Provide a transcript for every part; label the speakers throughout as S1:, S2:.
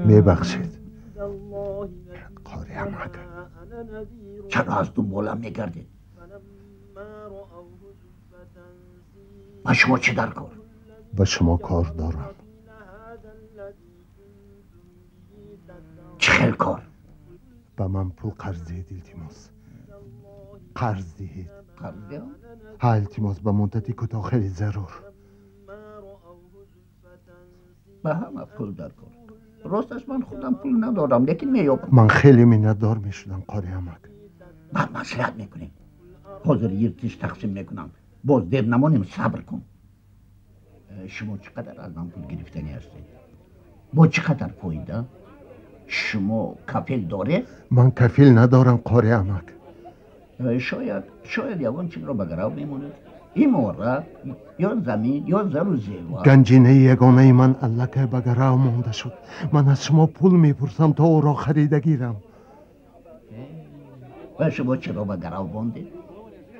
S1: ببخشید قاری احمد،
S2: چرا از دنبالم میگردید؟ با شما چه در کار؟
S1: با شما کار دارم.
S2: چه خیل کار؟
S1: به من پول قرض دهید التماس. قرض دهید.
S2: قرض؟
S1: ها التماس، به مدتی کوتاه خیلی ضرور.
S2: به همه پول در کار. راستش من خودم پول ندارم، لیکن میابم.
S1: من خیلی منتدار میشدم قاری احمد.
S2: بعد مصلحت میکنیم. حاضر یکیش تقسیم میکنم. باز دیر نمانیم، صبر کن. شما چقدر از من پول گرفتنی هستید؟ با چقدر فایده؟ شما کفیل داره؟
S1: من کفیل ندارم قاری احمد.
S2: شاید یوان چی را بگراو میمونه. این مورد یا زمین یا زر و زیور.
S1: گنجینه یگانه من الکه بگراو مونده شد. من از شما پول میپرسم تا او را خریده گیرم.
S2: و شما چرا بگراو بانده؟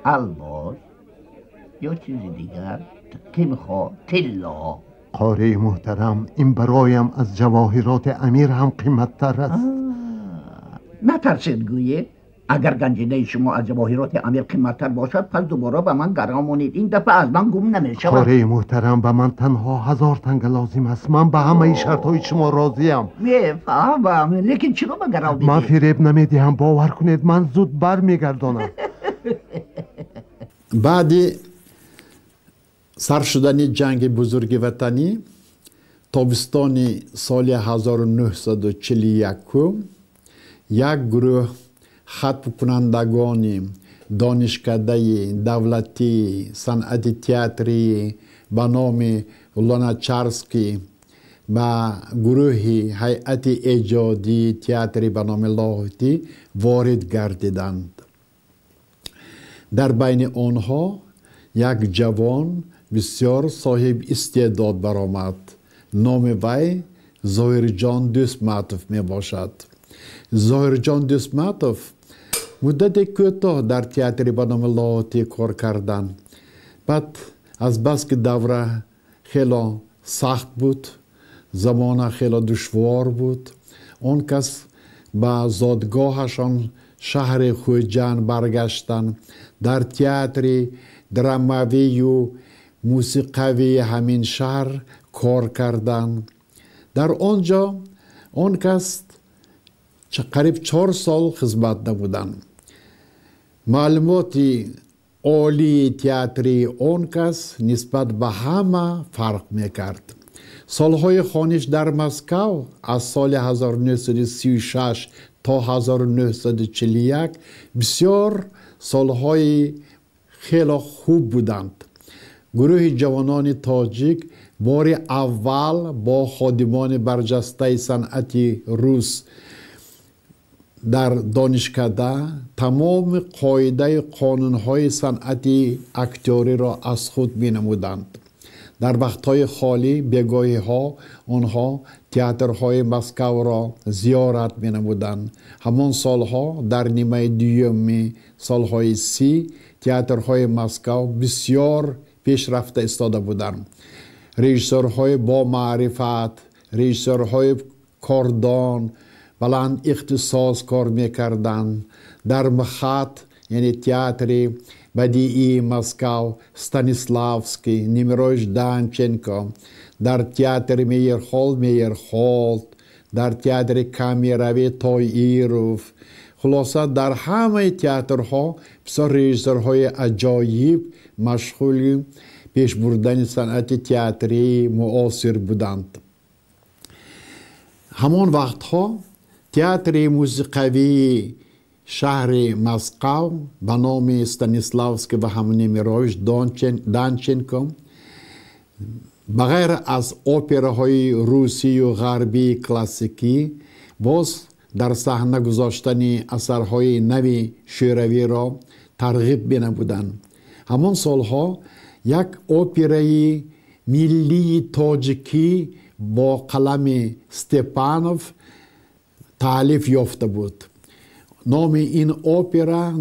S2: الباز یا چیزی دیگر؟ کی میخواد؟ طلا.
S1: قاری محترم، این برایم از جواهرات امیر هم قیمت تر است.
S2: نترسید گویه اگر گنجینه شما از جواهرات امیر قیمت‌تر باشد پس دوباره به من گرامونید. این دفعه از من گم نمیشود.
S1: قاری محترم، به من تنها 1000 تنگ لازم است. من به همه شرطهای شما راضیم.
S2: میفهمم، لیکن چرا به گراو میدید؟
S1: من فریب نمیدهم، باور کنید من زود بر میگردانم.
S3: بعد سر شدن جنگ بزرگ وطنی تابستان سال 1941 یک گروه ختم کنندگان دانشکده دولتی صنعت تئاتری به نام لوناچارسکی و گروه هیئت ایجادی تئاتری به نام لاهوتی وارد گردیدند. در بین آنها یک جوان بسیار صاحب استعداد برآمد. نام وی ظاهرجان دوستماتوف می باشد. ظاهرجان دوستماتوف مدت کوتاه در تئاتر به نام لاهوتی کار کردن. بعد از بس که دوره خیلی سخت بود، زمان خیلی دشوار بود، آن کس به زادگاهشان شهر خوجان برگشتن. در تئاتر دراموی و موسیقوی همین شهر کار کردن. در آنجا آن کس قریب 4 سال خدمت نمودند. معلومات عالی تئاتری آن کس نسبت به همه فرق میکرد. سالهای خوانش در مسکو از سال 1936 تا 1941 بسیار سالهای خیلی خوب بودند. گروه جوانان تاجیک بار اول با خادمان برجسته صنعت روس در دانشکده تمام قاعده قانونهای صنعت اکتوری را از خود می نمودند. در وقتهای خالی بگاهی ها آنها تئاترهای مسکو را زیارت می نمودند. همان سالها در نیمه دوم سالهای 30 تئاترهای مسکو بسیار پیشرفته ایستاده بودند. رژیسورهای با معرفت، رژیسورهای کاردان بلند اختصاص کار میکردند. در مخاط یعنی تئاتر بدیعی مسکو استانیسلافسکی، نیمروش دانچنکو، در تئاتر میرخولد، در تئاتر کامیروی توییروف، خلاصه در همه تئاترها بسیار رژیسورهای عجایب مشغول پیش بردن صنعت تئاتری معاصر بودند. همان وقتها تئاتر موسیقوی شهر مسکو به نام استانیسلافسکی و همون نیمروش دانچنکو بغیر از اپراهای روسی و غربی کلاسیکی باز در صحنه گذاشتن اثرهای نوی شوروی را ترغیب بودند. همان سالها یک اپرای ملی تاجیکی با قلم استپانوف تألیف یافته بود. نام این اپرا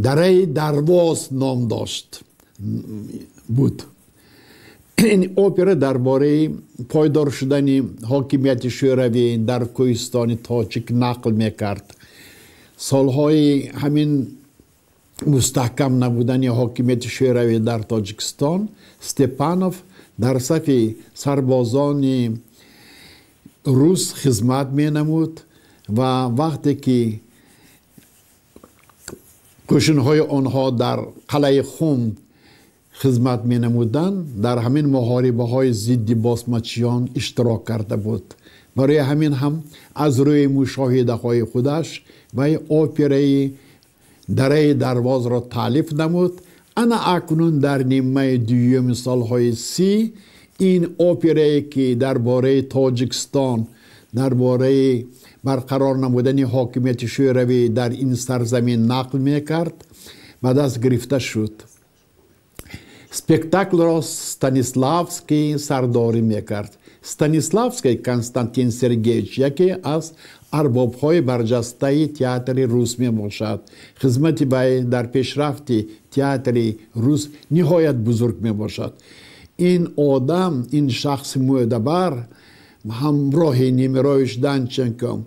S3: دره درواز نام داشت بود. این اپرا درباره پایدار شدن حاکمیت شوروی در کوهستان تاجیک نقل میکرد. سالهای همین مستحکم نبودن حاکمیت شوروی در تاجیکستان، استپانوف در صف سربازان روس خدمت می نمود و وقتی که کشنهای آنها در قلعه خم خدمت می نمودند، در همین محاربه های ضد باسمچیان اشتراک کرده بود. برای همین هم از روی مشاهده های خودش و اپرای دره درواز را تألیف نمود. انا اکنون در نیمه دوم سالهای 30 این اپرایی که درباره تاجیکستان، درباره برقرار نمودن حاکمیت شوروی در این سرزمین نقل میکرد و دست گرفته شد. سپکتاکل را ستانیسلافسکی سرداری میکرد. ستانیسلافسکی کنستانتین سرگیچ یکی از ارباب‌های برجسته تئاتر روس می باشد. خدمت وی در پیشرفت تئاتر روس نهایت بزرگ می باشد. این آدم، این شخص معتبر همراه نیمرویش دانچنکو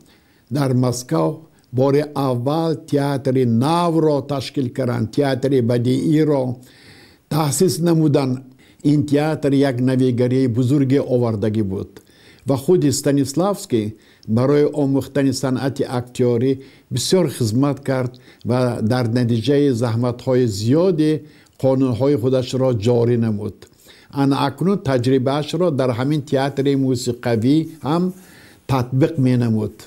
S3: در مسکو بار اول تئاتر نو را تشکیل کردند. تئاتر بدیعی را تأسیس نمودند. این تئاتر یک نویگری بزرگ آوردگی بود و خود استانیسلافسکی برای آموختن صنعت اکتیاری بسیار خدمت کرد و در نتیجه زحمت‌های زیادی قانون‌های خودش را جاری نمود. اکنون تجربهش را در همین تئاتر موسیقی هم تطبیق می نمود.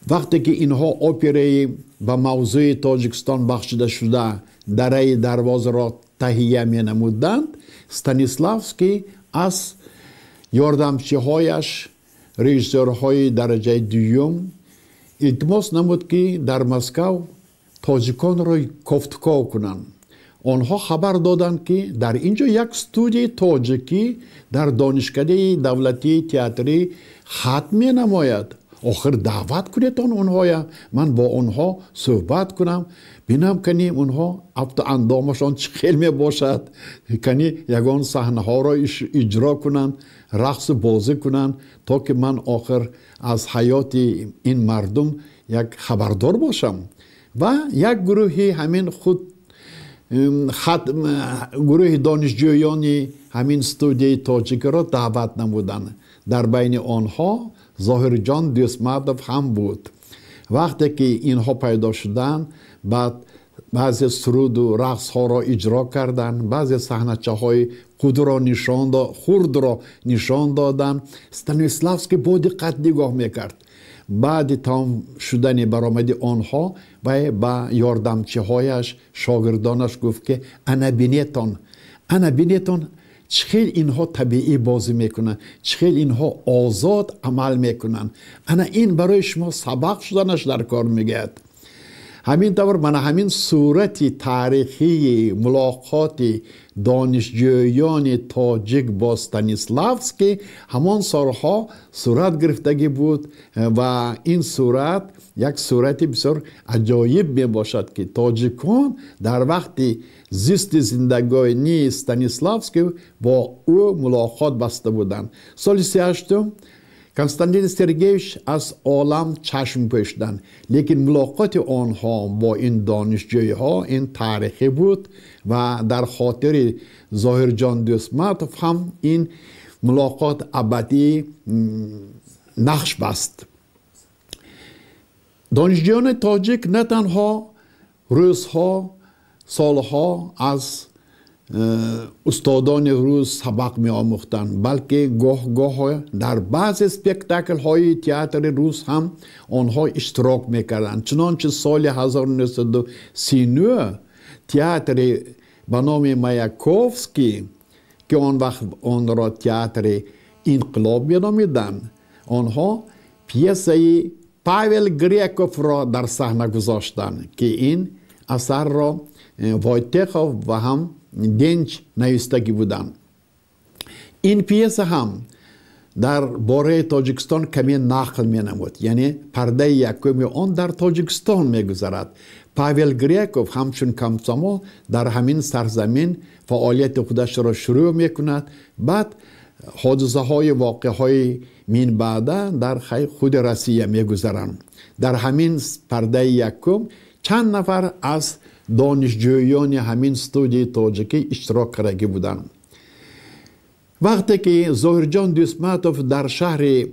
S3: وقتی که اینها اپرای به موضوع تاجیکستان بخشیده شده دره درواز را تهیه می نمودند، استانیسلافسکی از یاردمچی‌هایش رژیسورهای درجه دوم التماس نمود که در مسکو تاجیکان را گفتگو کنند. آنها خبر دادند که در اینجا یک استودیوی تاجیکی در دانشکده دولتی تئاتری ختم می نماید. آخر دعوت کنید اونها، من با آنها صحبت کنم، بینم کنی اونها اندامشان چه خیلی می باشد، کنی یگان صحنه ها را اجرا کنند، رقص بازی کنند تا که من آخر از حیات این مردم یک خبردار باشم. و یک گروهی همین خود گروه دانشجویان همین استودیوی تاجیک را دعوت نمودند. در بین آنها ظاهرجان دوستمردوف هم بود. وقتی که اینها پیدا شدند، بعد بعضی سرود و رقص ها را اجرا کردند، بعضی صحنه‌چه های خود را نشان دادند. استانیسلافسکی با دقت نگاه میکرد. بعد تمام شدن برآمد آنها و با یاردمچی هایش شاگردانش گفت که انا بینیتون چخیل اینها طبیعی بازی میکنن، چخیل اینها آزاد عمل میکنن، انا این برای شما سبق شدنش در کار میگید. همین طور من همین صورت تاریخی ملاقات دانشجویان تاجیک با استانیسلافسکی همان سالها صورت گرفتگی بود و این صورت یک صورت بسیار عجایب می باشد که تاجیکان در وقت زیست زندگانی استانیسلافسکی با او ملاقات بسته بودند. سال 38 کنستانتین سرگیویچ از عالم چشم پوشیدند، لیکن ملاقات آنها با این دانشجویها این تاریخی بود و در خاطر ظاهرجان دوستمردوف هم این ملاقات ابدی نقش بست. دانشجویان تاجیک نه تنها روزها سالها از استادان روس سبق می آموختند، بلکه گاه در بعض اسپکتاکل های تئاتر روس هم آنها اشتراک می کردند. چنانچه سال 1939 تئاتر به نام مایاکوفسکی که آن وقت آن را تئاتر انقلاب می‌نامیدند. آنها پیسه پاول گریکوف را در صحنه گذاشتند که این اثر را وایتخوف و هم دنچ نویسته بودند. این پیسه هم در باره تاجیکستان کمی نقل می نمود، یعنی پرده یکم آن در تاجیکستان می گذرد. پاول گریکوف همچون کمسامو در همین سرزمین فعالیت خودش را شروع می کند. بعد حادثه های واقع های من بعد در خود روسیه می گذرند. در همین پرده یکم چند نفر از دانشجویان همین استودیوی تاجیکی اشتراک کرده بودند. وقتی که ظاهرجان دوسماتوف در شهر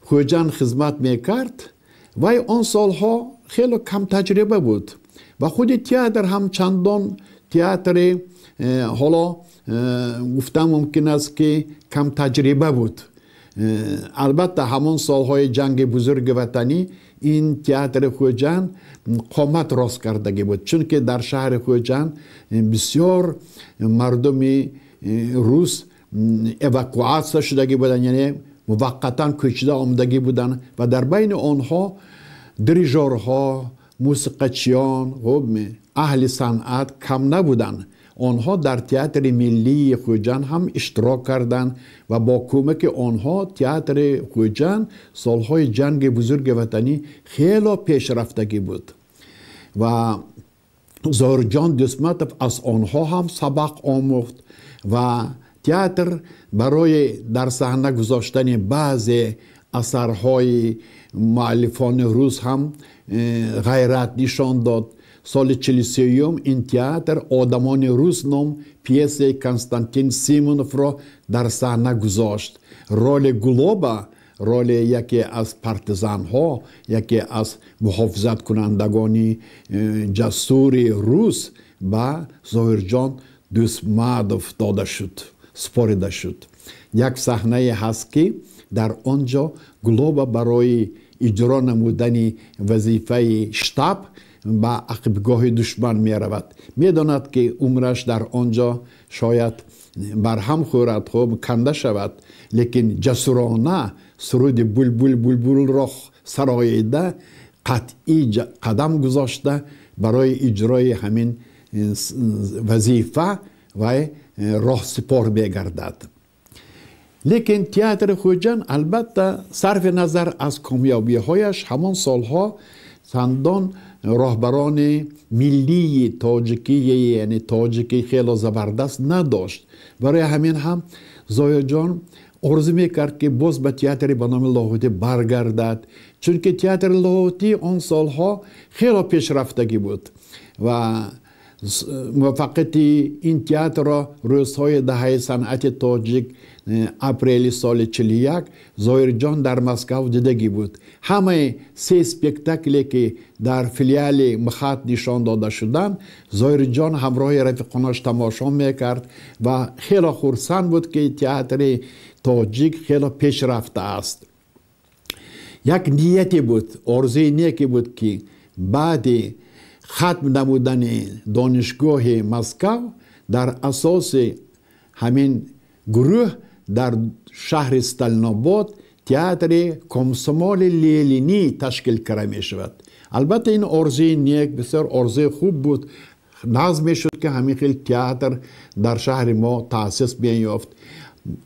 S3: خوجان خدمت میکرد و آن سالها خیلی کم تجربه بود و خود تئاتر هم چندان تئاتر حالا گفتم ممکن است که کم تجربه بود. البته همان سالهای جنگ بزرگ وطنی این تئاتر خوجان قامت راست کردگی بود، چون که در شهر خوجان بسیار مردم روس اواکواسیون شدگی بودن، یعنی موقتا کوچیده آمدگی بودن و در بین آنها دریژورها، موسیقیچیان و اهل صنعت کم نبودن. آنها در تئاتر ملی خوجان هم اشتراک کردند و با کمک آنها تئاتر خوجان سالهای جنگ بزرگ وطنی خیلی پیشرفتگی بود و ظاهرجان دوسماتوف از آنها هم سبق آموخت و تئاتر برای در صحنه گذاشتن بعضی اثرهای مؤلفان روس هم غیرت نشان داد. سال 43 این تئاتر آدمان روس نام پیسه کنستانتین سیمونوف را در صحنه گذاشت. رول گلوبا، رول یکی از پارتیزان ها، یکی از محافظت کنندگان جسور روس با ظاهرجان دوسماتوف داده شد، سپرده شد. یک صحنه هست که در آنجا گلوبا برای اجرا نمودن وظیفه شتاب با عقبگاه دشمن می رود. می داند که عمرش در آنجا شاید برهم خورد، خوب کنده شود، لیکن جسورانه سرود بلبل بلبل را سراییده قطعی قدم گذاشته برای اجرای همین وظیفه و راه سپار بگردد. لیکن تئاتر خوجان البته صرف نظر از کامیابی هایش همان سالها چندان راهبران ملی تاجیکی، یعنی تاجیکی خیلی زبردست نداشت. برای همین هم ظاهرجان آرزو میکرد که باز به تئاتر به نام لاهوتی برگردد، چون که تئاتر لاهوتی آن سالها خیلی پیشرفتگی بود و موفقیت این تئاتر را روزهای دهه صنعت تاجیک اپریل سال 41 ظاهرجان در مسکو دیدگی بود. همه 3 اسپکتاکلی که در فیلیال مخاط نشان داده شدند ظاهرجان همراه رفیقانش تماشا میکرد و خیلی خرسند بود که تئاتر تاجیک خیلی پیش رفته است. یک نیتی بود، آرزوی نیکی بود که بعد ختم نمودن دانشگاه مسکو در اساس همین گروه در شهر استالیناباد تئاتر کمسومول لینینی تشکیل کرده می شود. البته این آرزوی نیک بسیار آرزوی خوب بود. نظم می شد که همین خیلی تئاتر در شهر ما تأسیس بیافت.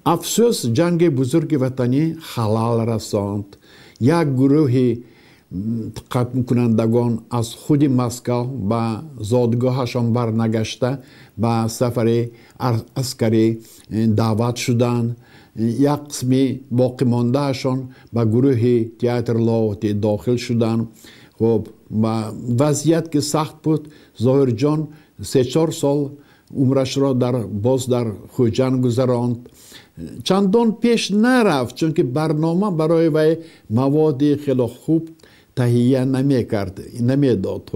S3: افسوس جنگ بزرگ وطنی خلال رساند. یک گروه قتل کنندگان از خود مسکو به زادگاهشان برنگشته به سفر عسکری دعوت شدند. یک قسمی باقی ماندهشان به گروه تئاتر لاهوتی داخل شدند. خب وضعیت که سخت بود، ظاهرجان 3-4 سال عمرش را باز در خوجان گذراند. چندان پیش نرفت چون که برنامه برای وی مواد خیلی خوب تهیه نمیداد.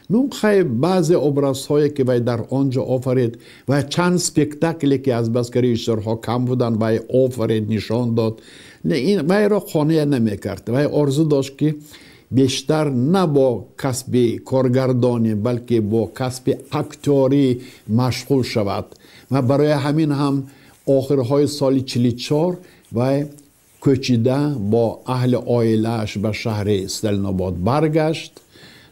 S3: من خیلی بعضی ابرازهایی که وی در آنجا آفرید و چند سپکتاکلی که از بسکری اشترها کم بودن وی آفرید نشان داد، وی را خانه نمیکرد. وی آرزو داشت که بیشتر نه با کسب کارگردانی بلکه با کسب اکتوری مشغول شود و برای همین هم آخرهای سال 44 و کوچیده با اهل عائله‌اش به شهر استلناباد برگشت.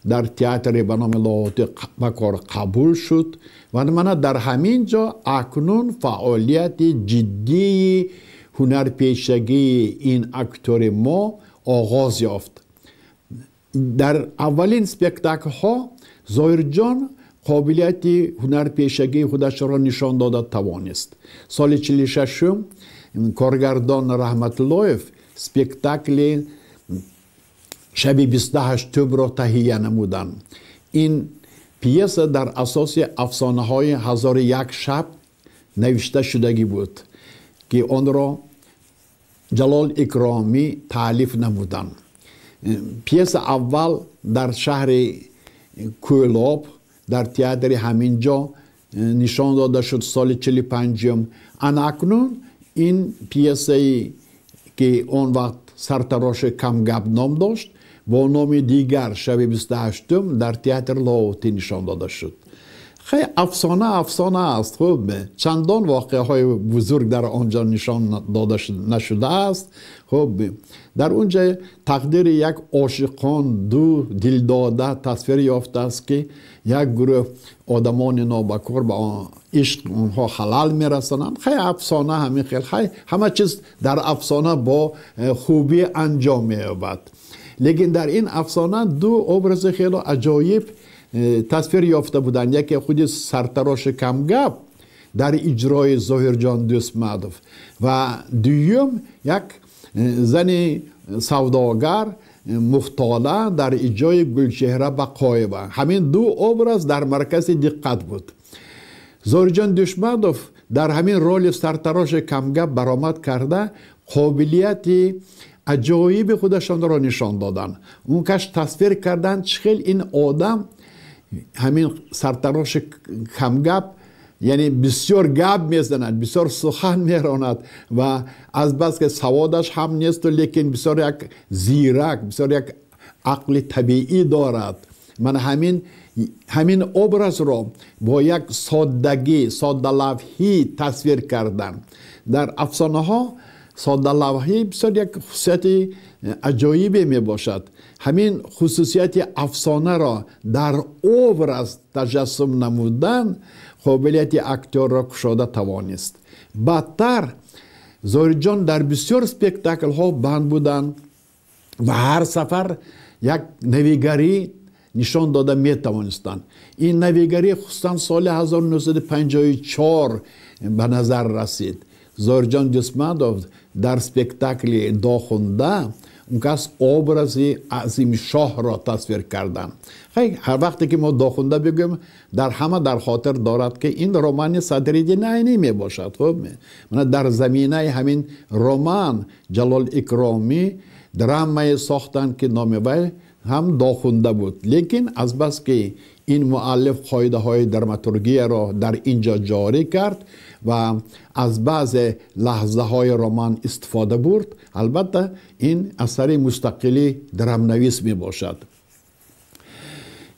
S3: در تئاتر به نام لاهوتی به کار قبول شد و من در همین جا اکنون فعالیت جدی هنرپیشگی این اکتور ما آغاز یافت. در اولین سپکتاکل ها ظاهر جان قابلیت هنرپیشگی خودش را نشان داده توانست. سال 46 کارگردان رحمت اللهیف سپکتاکل شب 28 را تهیه نمودند. این پیس در اساس افسانه های 1001 شب نوشته شدگی بود که آن را جلال اکرامی تالیف نمودند. پیس اول در شهر کویلاب در تئاتر همینجا نشان داده شد سال 45. اکنون این پیسه که آن وقت سرتراش کمگپ نام داشت با نام دیگر شب 28 در تئاتر لاهوتی نشان داده شد. خیلی افسانه است. خب چندان واقعه های بزرگ در آنجا نشان داده نشده است. خب در اونجا تقدیر یک عاشقان دو دلداده تصویر یافته است که یک گروه آدمان نابکار با عشق اونها خلل میرسانند. خیلی افسانه همه چیز در افسانه با خوبی انجام مییابد. لیکن در این افسانه دو ابراز خیلی عجایب تصویر یافته بودند. یکی خود سرتراش کمگپ در اجرای ظاهر جان دوستمدوف و دوم یک زن سوداگر مفتاله در اجرای گلچهره بقایبه. همین دو ابراز در مرکز دقت بود. ظاهر جان دوستمدوف در همین رول سرتراش کمگپ برآمد کرده قابلیت عجایب خودشان را نشان دادن. اون کش تصویر کردن چخیل این آدم همین سرتراش کمگپ یعنی بسیار گپ میزند، بسیار سخن میراند و از بس که سوادش هم نیست لیکن بسیار یک زیرک، بسیار یک عقل طبیعی دارد. من همین ابراز را با یک سادگی، ساده لوحی تصویر کردم. در افسانه ها ساده لوحی بسیار یک خصوصیت عجایبی می باشد. همین خصوصیت افسانه را در ابراز تجسم نمودن قابلیت اکتور را کشاده توانست. بعدتر ظاهر جان در بسیار سپکتاکل ها بند بودند و هر سفر یک نویگری نشان داده می توانستند. این نویگری خصوصا سال 1954 به نظر رسید. ظاهر جان دوستمدوف در سپکتاکل داخونده اون کس ابراز عظیم شاه را تصویر کردن. هر وقتی که ما داخونده بگیم در همه در خاطر دارد که این رمان صدرالدین عینی می باشد. خب من در زمینه همین رمان جلال اکرامی درامه ساختن که نام وی هم داخونده بود. لیکن از بس که این مؤلف قاعده های دراماتورگی را در اینجا جاری کرد و از بعض لحظه های رمان استفاده برد، البته این اثر مستقلی درام نویس می باشد.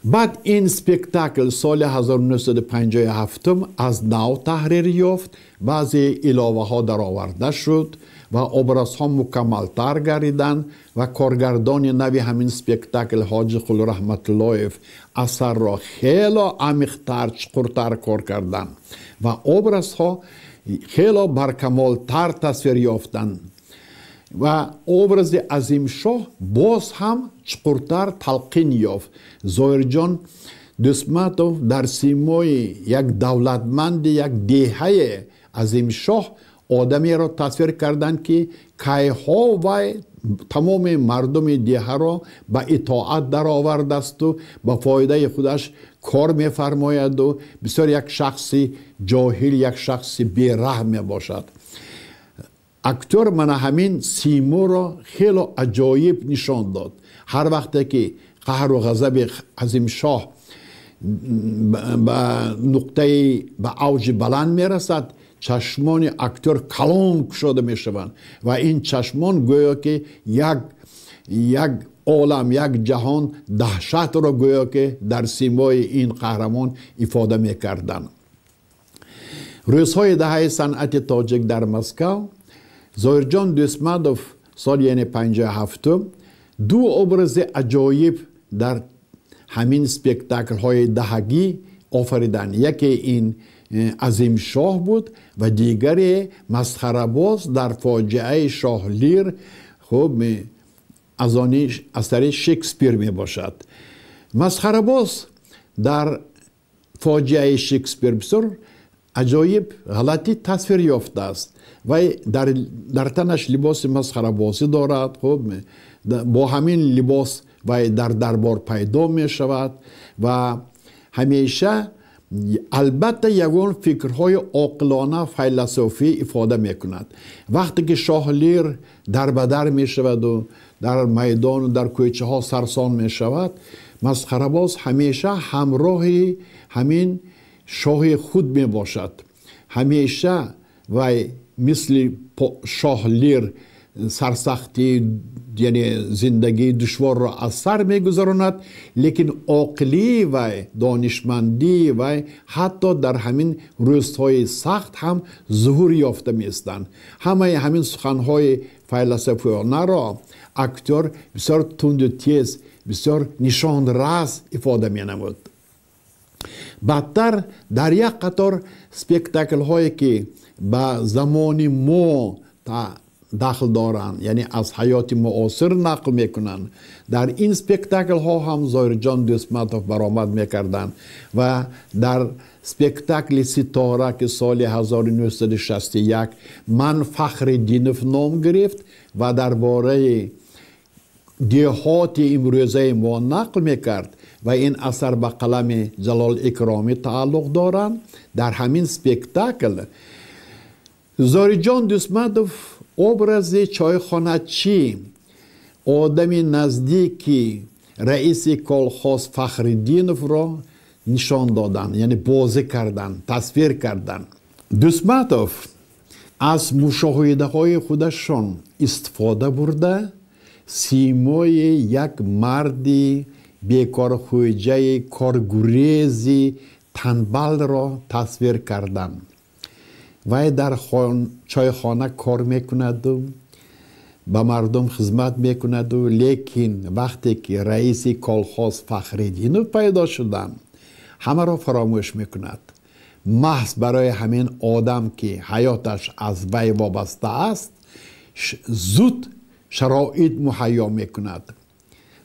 S3: بعد این سپکتاکل سال 1957 از نو تحریر یافت، بعضی علاوه ها در آورده شد و ابراز ها مکمل تر گردیدند و کارگردان نوی همین سپکتاکل حاجی قلی رحمت اللهیف اثر را خیلی عمیق‌تر چقورتر کار کردند و ابراز ها خیلی برکمال تر تصویر یافتند و ابراز عظیم شاه باز هم چقورتر تلقین یافت. ظاهر جان دوستمدوف در سیمای یک دولتمند یک دهه عظیم شاه آدمی را تصویر کردند که کیها و تمام مردم دیه را به اطاعت در آورده است و به فایده خودش کار می فرماید و بسیار یک شخصی جاهل، یک شخصی بی‌رحم می باشد. اکتور من همین سیمو را خیلی عجایب نشان داد. هر وقت که قهر و غضب عظیم شاه به نقطه به اوج بلند می رسد، چشمان اکتور کلان شده می شوند و این چشمان گویا که یک عالم، یک جهان دهشت را گویا که در سیمای این قهرمان ifade می کردند. روزهای دهه صنعت تاجیک در مسکو، ظاهرجان دوستمدوف سال یعنی 57 دو ابراز عجایب در همین سپکتاکل های دهگی آفریدن. یکی این عظیم شاه بود و دیگری مسخره باز در فاجعه شاه لیر، خب از آن اثر شکسپیر می باشد. مسخره باز در فاجعه شکسپیر بسیار عجایب غلطی تصویر یافته است و در تنش لباس مسخره بازی دارد. خب با همین لباس و در دربار پیدا می شود و همیشه البته یگان فکرهای عاقلانه فیلسوفی افاده می کند. وقتی که شاه لیر در بدر می شود و در میدان و در کوچه ها سرسان می شود، مسخره باز همیشه همراه همین شاه خود می باشد. همیشه و مثل شاه لیر سرسختی یعنی زندگی دشوار را از سر می گذراند، لیکن عقلی و دانشمندی و حتی در همین روزهای سخت هم ظهور یافته می استند. همین سخنهای فیلسوفانه را اکتور بسیار تند و تیز، بسیار نشان راست افاده می نمود. بعدتر در یک قطار سپکتاکل هایی که به زمان ما داخل دارند، یعنی از حیات معاصر نقل میکنند، در این سپکتاکل ها هم ظاهرجان دوستمدوف برآمد میکردند و در سپکتاکل ستاره که سال 1961 من فخرالدینوف نام گرفت و درباره دیهات امروزه ما نقل میکرد و این اثر به قلم جلال اکرامی تعلق دارند، در همین سپکتاکل ظاهرجان دوستمدوف ابراز چایخانه چی آدمی نزدیکی رئیس کالخاز فخرالدینوف را نشان دادن، یعنی بازی کردن، تصویر کردن. دوستمدوف از مشاهده های خودشان استفاده برده سیمای یک مردی بیکار خویجه کارگریزی تنبل را تصویر کردن. و در چایخانه کار میکند و به مردم خدمت میکند و لیکن وقتی که رئیس کالخاز فخرالدینوف پیدا شدن همه را فراموش میکند. محض برای همین آدم که حیاتش از وی وابسته است زود شرایط مهیا میکند.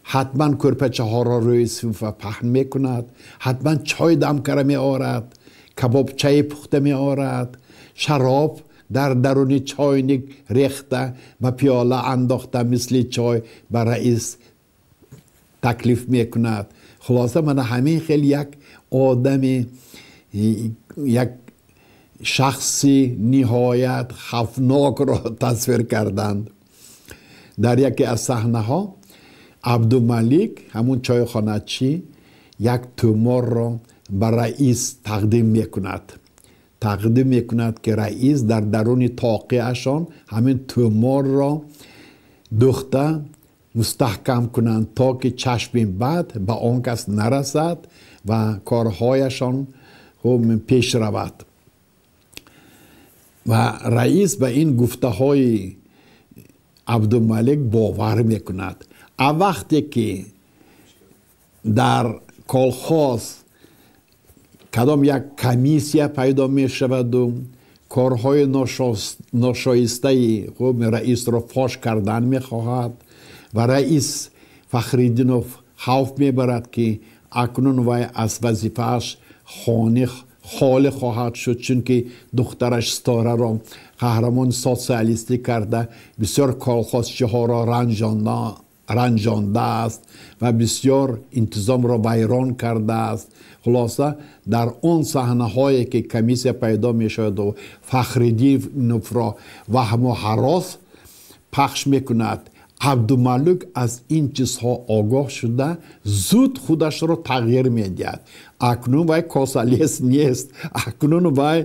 S3: حتما کرپچه ها را روی سفره پهن میکند، حتما چای دم کرده میآورد، کباب چای پخته میآورد، شراب در درون چاینک ریخته و پیاله انداخته مثل چای به رئیس تکلیف میکند. خلاصه من همین خیلی یک آدم، یک شخصی نهایت خفناک را تصویر کردند. در یکی از صحنه ها عبدالملک همون چایخانه چی یک تومار را به رئیس تقدیم میکند که رئیس در درون تاقی اشان همین تومار را دوخته مستحکم کنند تا که چشم بعد به آن کس نرسد و کارهایشان پیش رود. و رئیس به این گفته های عبدالملک باور میکند. وقتی که در کالخاز کدام یک کمیسیه پیدا می شود و کارهای ناشایسته رئیس را فاش کردن می خواهد و رئیس فخرالدینوف خوف می برد که اکنون وی از وظیفه‌اش خالی خواهد شد، چون که دخترش ستاره را قهرمان سوسیالیستی کرده، بسیار کالخازچی ها را رنجانده است و بسیار انتظام را ویران کرده است. خلاصه در اون صحنه هایی که کمیسیه پیدا می شود و فخرالدینوف را وهم و هراس پخش می کند، عبدالملک از این چیزها آگاه شده زود خودش را تغییر می دهد. اکنون وی کاسالیس نیست، اکنون وی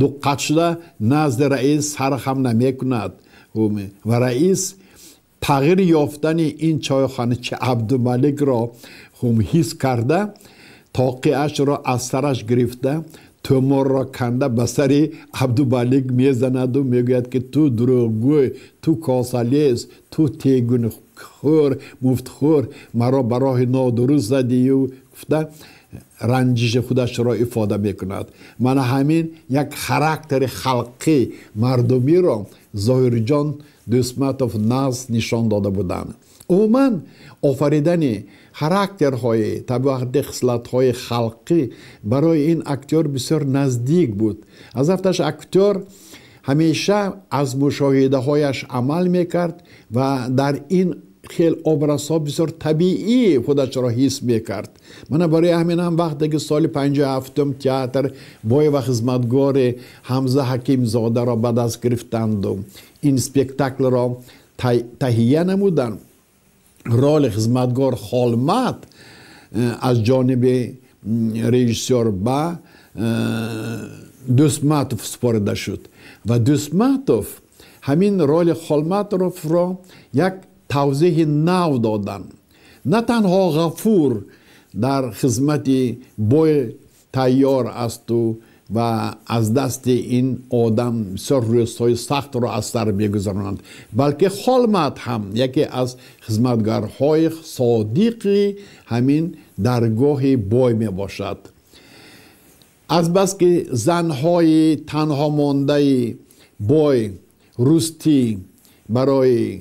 S3: دقت شده نزد رئیس سرخم نمی کند و رئیس تغییر یافتن این چایخانه چه عبدالملک را حس کرده، تاقیش را از سرش گرفته، تومار را کنده به سر عبدالبالغ میزند و میگوید که تو دروغگوی، تو کاسالیز، تو تیگون خور، مفتخور، مرا برای نادرست زدی و گفته رنجش خودش را افاده میکند. من همین یک خاراکتر خلقی مردمی را ظاهر جان دوسمتوف ناز نشان داده بودند. عموما آفریدن خاراکترهای طبیعت خصلت‌های خلقی برای این اکتور بسیار نزدیک بود. از افتش اکتور همیشه از مشاهده هایش عمل میکرد و در این خیلی ابرازها بسیار طبیعی خودش را حس میکرد. من برای همین هم وقتی که سال 57 تئاتر بای و خدمتگار حمزه حکیم زاده را به دست گرفتند و این اسپکتاکل را تهیه نمودند، رول خدمتگار خالمت از جانب رژیسور با دوسمتوف سپرده شد و دوسمتوف همین رول خالمتوف را یک توضیح نو دادن. نه تنها غفور در خدمت بای تیار است و از دست این آدم بسیار روزهای سخت را از سر میگذرانند، بلکه خالمت هم یکی از خدمتگارهای صادقی همین درگاه بای می باشد. از بس که زنهای تنها مانده بای روستی برای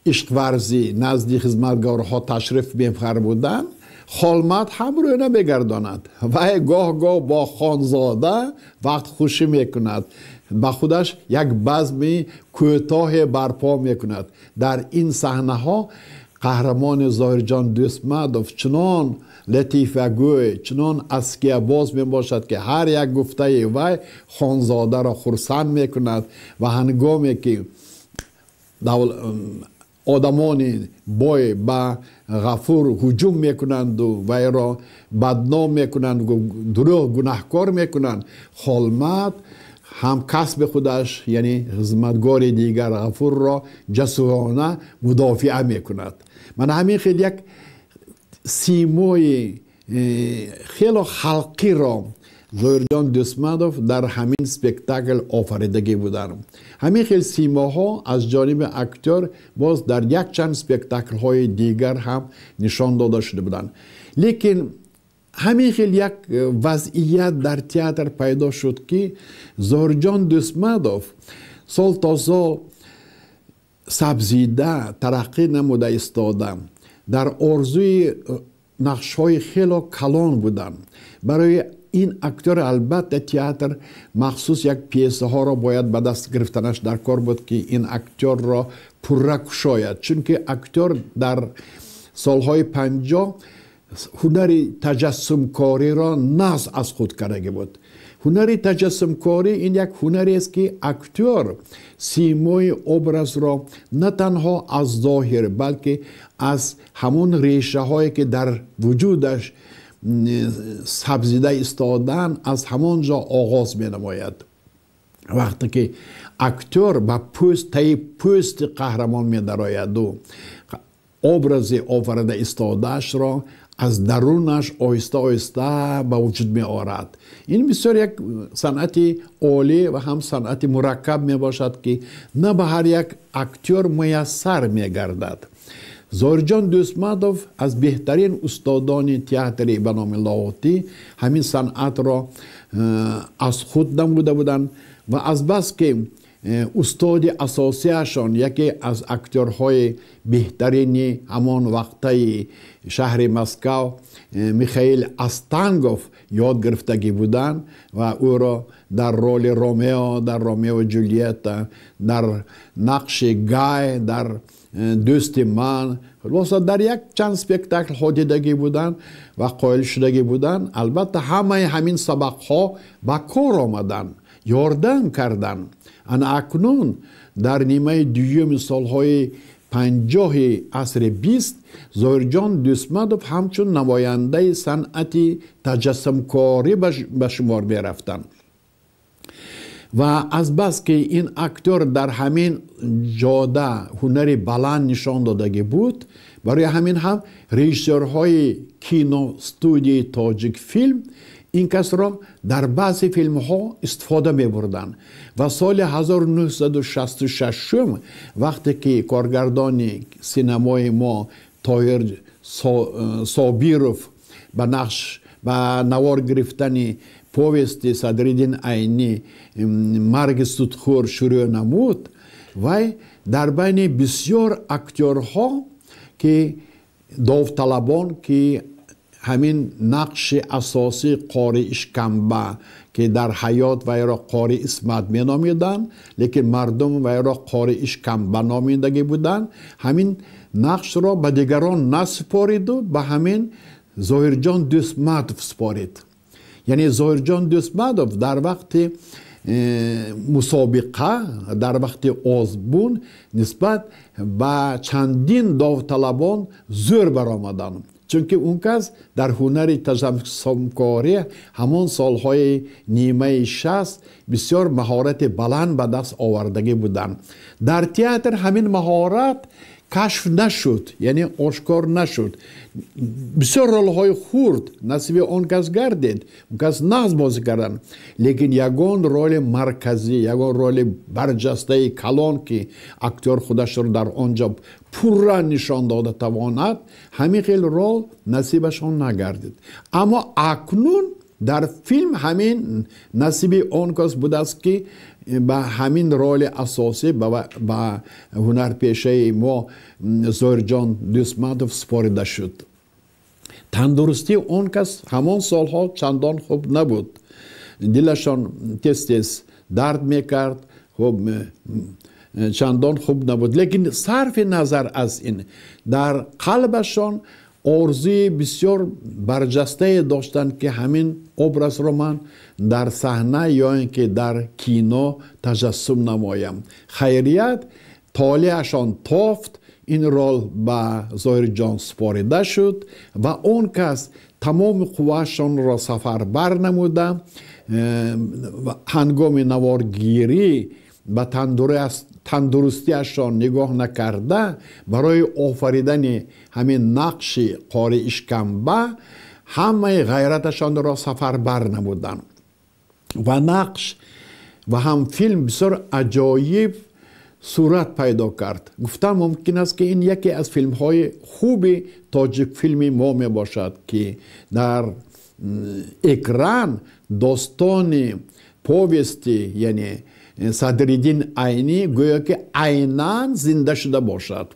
S3: عشق ورزی نزد خدمتگارها تشریف می‌فرمودند، خالمت هم روی نمیگرداند و گاه گاه با خانزاده وقت خوشی میکند، با خودش یک بزم کوتاه برپا میکند. در این صحنه ها قهرمان ظاهر جان دوسمتوف چنان لطیفه گوی، چنان اسکیه باز می باشد که هر یک گفته وی خانزاده را خرسند میکند و هنگامی که آدمان بای با غفور هجوم میکنند و وی را بدنام میکنند و دروغ گناهکار میکنند، خالمت هم کسب خودش یعنی خدمتگار دیگر غفور را جسورانه مدافعه میکند. من همین خیلی یک سیمای خیلی خلقی را ظاهر جان دوسمتوف در همین سپکتاکل آفریدگی بودند. همین خیلی سیماها از جانب اکتور باز در یک چند سپکتاکل های دیگر هم نشان داده شده بودند. لیکن همین خیلی یک وضعیت در تئاتر پیدا شد که ظاهر جان دوسمتوف سال تا سال سبزیده ترقی نموده ایستاده، در آرزوی نقش های خیلی کلان بودند. برای این اکتور البته تئاتر مخصوص یک پیسه ها را باید به دست گرفتنش در کار بود که این اکتور را پره کشاید، چون که اکتور در سالهای 50 هنر تجسم کاری را نصب از خود کرده بود. هنر تجسم کاری این یک هنری است که اکتور سیمای ابراز را نه تنها از ظاهر بلکه از همون ریشه هایی که در وجودش سبزیده ایستادن از همانجا آغاز می نماید. وقتی که اکتور با پوست قهرمان می درآید و ابراز آفریده ایستاده‌اش را از درونش آهسته آهسته به وجود می آورد. این بسیار یک صنعت عالی و هم صنعت مرکب می باشد که نه به هر یک اکتور میسر می گردد. ظاهر جان دوسمتوف از بهترین استادان تئاتری به نام لاهوتی همین صنعت را از خود نموده بودند و از بس که استاد اساسیشان یکی از اکتورهای بهترین همان وقته شهر مسکو میخائیل استانگوف یاد گرفتگی بودند و او را در رول رومیو، در رومیو و جولیت، در نقش گای، در دوست من در یک چند سپکتاکل ها دیدگی بودند و قائل شدگی بودند. البته همه همین سبق ها با کار آمدند، یاردم کردند. انا اکنون در نیمه دوم سالهای 50 عصر 20 ظاهر جان دوسمتوف همچون نماینده صنعت تجسم کاری به شمار می رفتند. و از بس که این اکتور در همین جاده هنری بلند نشان دادگی بود، برای همین هم رژیسورهای کینو استودیوی تاجیک فیلم این کس را در بعضی فیلم ها استفاده می بردن و سال 1966 وقتی که کارگردان سینمای ما طاهر صابیروف به نقش و نوار گرفتن پویست صدرالدین عینی مرگ سودخور شروع نمود و در بین بسیار اکتورها که داوطلبان که همین نقش اساسی قاری اشکمبه که در حیات وی را قاری اسمت می نامیدن لیکن مردم وی را قاری اشکمبه نامیدگی بودن همین نقش را به دیگران نسپارید و به همین ظاهرجان دوستمدوف سپارید. یعنی ظاهرجان دوستمدوف در وقت مسابقه در وقت آزمون نسبت به چندین داوطلبان زور برآمدن چون که اون کس در هنر تجسمکاری همان سالهای نیمه 60 بسیار مهارت بلند به دست آوردگی بودن. در تئاتر همین مهارت کشف نشد یعنی آشکار نشد. بسیار رول‌های خورد نصیب آن کس گردید اون کس نقش بازی کردن لیکن یگان رول مرکزی یگان رول برجسته کلان که اکتور خودش رو در آنجا پورا نشان داده تواند همین خیلی رول نصیبشان نگردید. اما اکنون در فیلم همین نصیب آن کس بوده است که با همین رول اساسی با هنرپیشه ما ظاهرجان دوستمدوف سپارده شد. تندرستی آن کس همان سالها چندان خوب نبود. دلشان تست درد میکرد خوب چندان خوب نبود لیکن صرف نظر از این در قلبشان آرزوی بسیار برجسته داشتند که همین ابراز را من در صحنه یا اینکه در کینو تجسم نمایم. خیریت طالعشان تافت این رول به ظاهرجان سپارده شد و اون کس تمام قواشان را سفربر نموده هنگام نوارگیری به تندرستیشان نگاه نکرده برای آفریدن همین نقش قاری اشکمبه همه غیرتشان را سفربر نمودند و نقش و هم فیلم بسیار عجایب صورت پیدا کرد. گفتم ممکن است که این یکی از فیلم های خوب تاجیک فیلمی ما می باشد که در اکران داستان پویستی یعنی صدرالدین عینی گویا که عیناً زنده شده باشد.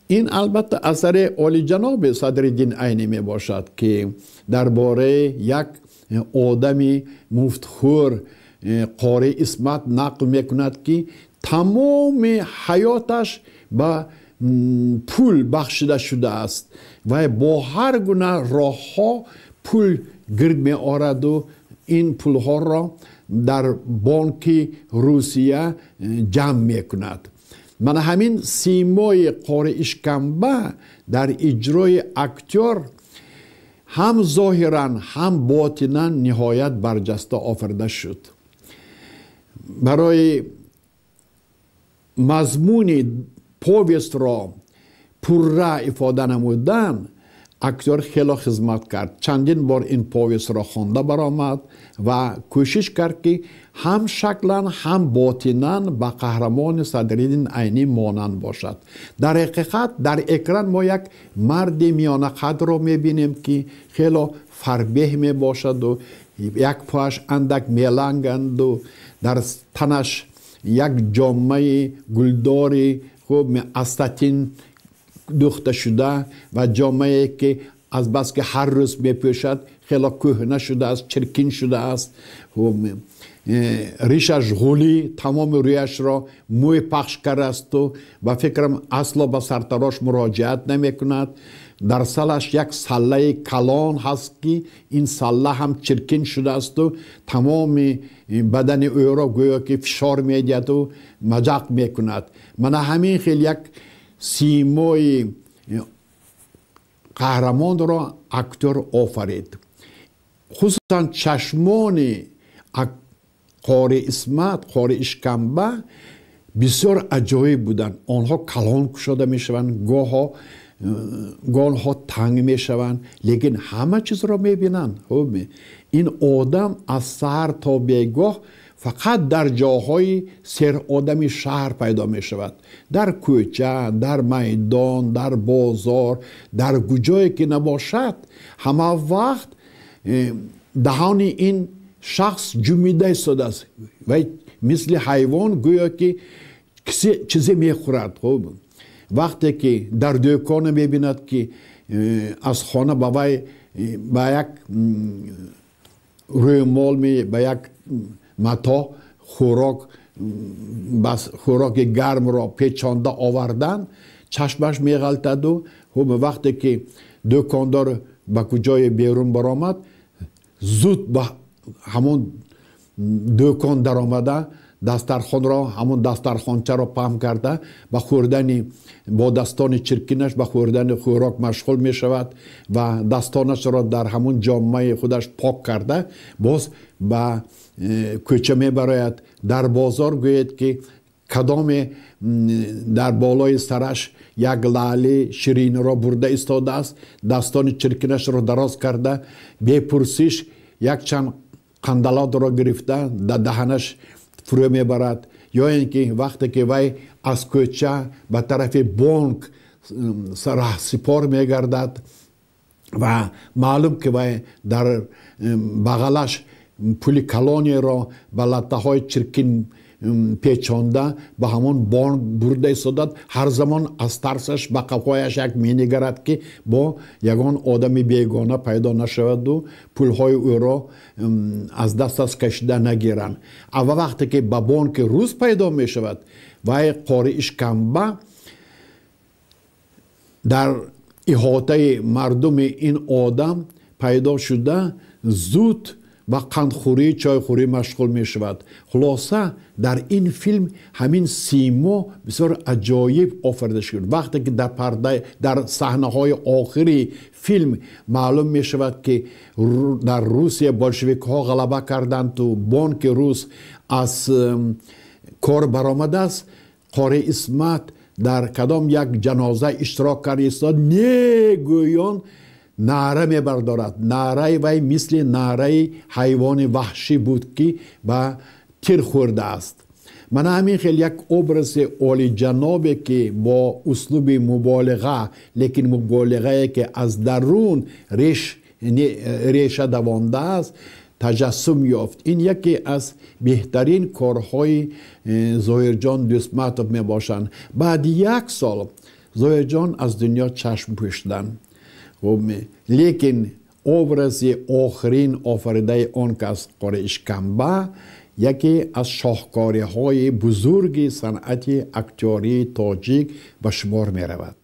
S3: این البته اثر عالی جناب صدرالدین عینی می باشد که درباره یک آدمی مفتخور قاری اسمت نقل می کند که تمام حیاتش به پول بخشیده شده است و با هر گونه راه ها پول گرد می آورد و این پول ها را در بانک روسیه جمع می کند. من همین سیمای قاری اشکمبه در اجرای اکتور هم ظاهرا هم باطنا نهایت برجسته آفریده شد. برای مضمون پویست را پورا افاده نمودن اکتور خیلی خدمت کرد. چندین بار این پویست را خوانده برآمد و کوشش کرد که هم شکلا هم باطنا به قهرمان صدرالدین عینی مانند باشد. در حقیقت در اکران ما یک مرد میانه قد را میبینیم که خیلی فربه می باشد و یک پاش اندک میلنگند و در تنش یک جامعه گلداری خوب استاتین دوخته شده و جامعه که از بس که هر روز میپوشد خیلی کهنه شده است چرکین شده است ریشش غولی تمام رویش را موی پخش کرده است و فکرم اصلا به سرتراش مراجعت نمی کند. در سالش یک سله کلان هست که این سله هم چرکین شده است و تمام بدن او را گویا که فشار میدهد و مجاق میکند. من همین خیلی یک سیمای قهرمان را اکتور آفرید. خصوصا چشمان قاری اسمت قاری اشکمبه بسیار عجایب بودند. آنها کلان کشاده می شوند گاه ها گاه ها تنگ می شوند لیکن همه چیز را می بینند. این آدم از سر تا بیگاه فقط در جاهای سر آدمی شهر پیدا می شود، در کوچه، در میدان، در بازار، در کجایی که نباشد همه وقت دهان این شخص جمیده ایستاده است و مثل حیوان گویا که چیزی می خورد. وقتی که در دکان می بیند که از خانه با یک رومال با یک متا خوراک گرم را پیچانده آوردن چشمش میغلطد و وقتی که دکاندار به کجای بیرون برآمد زود به همون دکان در آمده دسترخوان را همون دسترخوانچه را پهن کرده با خوردن با دستان چرکینش به خوردن خوراک مشغول می شود و دستانش را در همون جامعه خودش پاک کرده باز به کوچه می براید. در بازار گوید که کدام در بالای سرش یک لعل شیرین را برده ایستاده است، دستان چرکینش را دراز کرده بپرسیش یک چند قندلات را گرفته در دهنش فرو میبرد، یا اینکه وقتی که وی از کوچه به طرف بانک راه سپار میگردد و معلوم که وی در بغلش پول کلانی را به لطه های چرکین پیچانده به همون بانک برده ایستاده، هر زمان از ترسش به قفایش یک مینگرد که با یگان آدم بیگانه پیدا نشود و پولهای او را از دستش کشیده نگیرند. اول وقتی که به بانک روز پیدا می شود و قاری اشکمبه در احاطه مردم این آدم پیدا شده زود و قندخوری چایخوری مشغول می شود. خلاصه در این فیلم همین سیما بسیار عجایب آفریده شد. وقتی که در پرده در صحنه های آخری فیلم معلوم می شود که در روسیه بولشویک ها غلبه کردند و بانک روس از کار برآمده است، قاری اسمت در کدام یک جنازه اشتراک کرده است نه گویان نعره می بردارد. نعره وی مثل نعره حیوان وحشی بود که به تیر خورده است. من همین خیلی یک ابرز عالی جنابه که با اسلوب مبالغه لیکن مبالغه که از درون ریشه دوانده است تجسم یافت. این یکی از بهترین کارهای ظاهرجان دوستمحتاب می باشند. بعد یک سال ظاهرجان از دنیا چشم پوشیدن، لیکن ابرز آخرین آفریده آن کس قاری اشکمبه یکی از شاهکاری های بزرگ صنعت اکتوری تاجیک به شمار می رود.